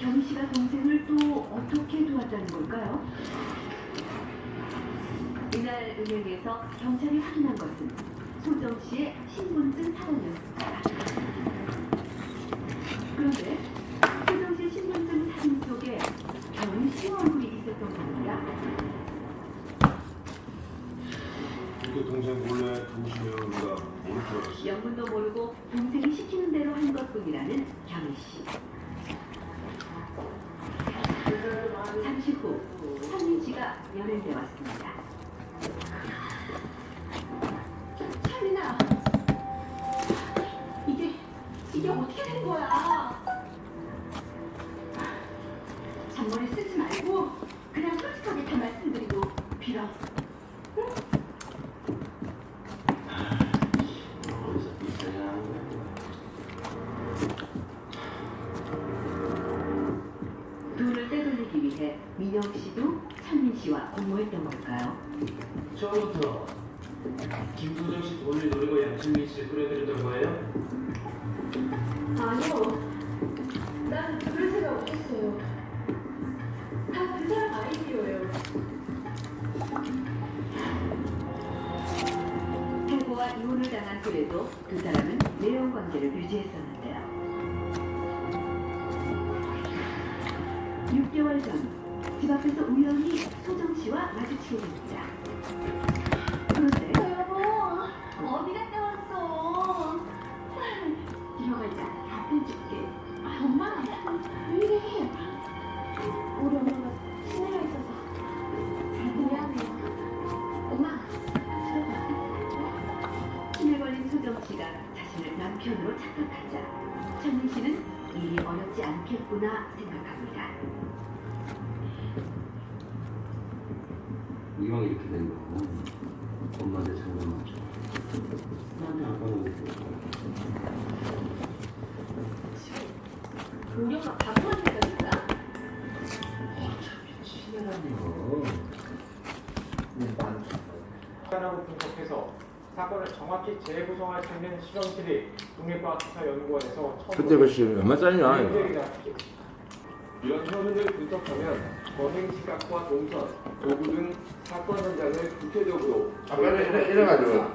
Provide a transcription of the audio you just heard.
경희 씨가 동생을 또 어떻게 도왔다는 걸까요? 이날 은행에서 경찰이 확인한 것은 소정 씨의 신분증 사본이었습니다. 그런데 소정 씨 신분증 사진 속에 경희 씨 얼굴이 있었던 겁니다. 이렇게 동생 몰래 도우시면 우리가 모를 줄 알았어. 영문도 모르고 동생이 시키는 대로 한 것뿐이라는 경희 씨. 잠시 후 선민 씨가 연행돼 왔습니다. 찬민아, 이게 어떻게 된 거야? 잔머리 쓰지 말고 그냥 솔직하게 다 말씀드리고 빌어. 응? 어디서 삐져야 하는 거야? 돈을 떼돌리기 위해 민영 씨도 찬민 씨와 공모했던 걸까요? 처음부터 김소정 씨 돈을 노리고 양철민 씨를 끌어들였던 거예요? 아니요. 난 그럴 생각 없었어요. 다 그 사람 아이디어예요. 해고와 이혼을 당한 후에도 두 사람은 내연 관계를 유지했었는데요. 6개월 전 집 앞에서 우연히 소정 씨와 마주치게 됩니다. 그런데 여보, 어디 갔다 왔어? 들어가자 답변 줄게. 엄마, 왜 이래? 우리 엄마가 치매가 있어서 미안해요. 엄마, 들어가. 치매 걸린 소정 씨가 자신을 남편으로 착각하자 찬민 씨는 일이 어렵지 않겠구나 생각합니다. 이왕 이렇게 된 거, 엄마한테 장난 맞죠? 나한테 아빠는 왜 그래? 우리 엄마 바보가 생각인가? 어차피 치매라니요. 라고 분석해서 사건을 정확히 재구성할 수 있는 실험실이 국립과학수사연구원에서 처음 그때 그 시 얼마짜리냐 이거. 이런 현상을 분석하면 범행 시각과 동선, 도구 등 사건 현장을 구체적으로 아까 이래가지고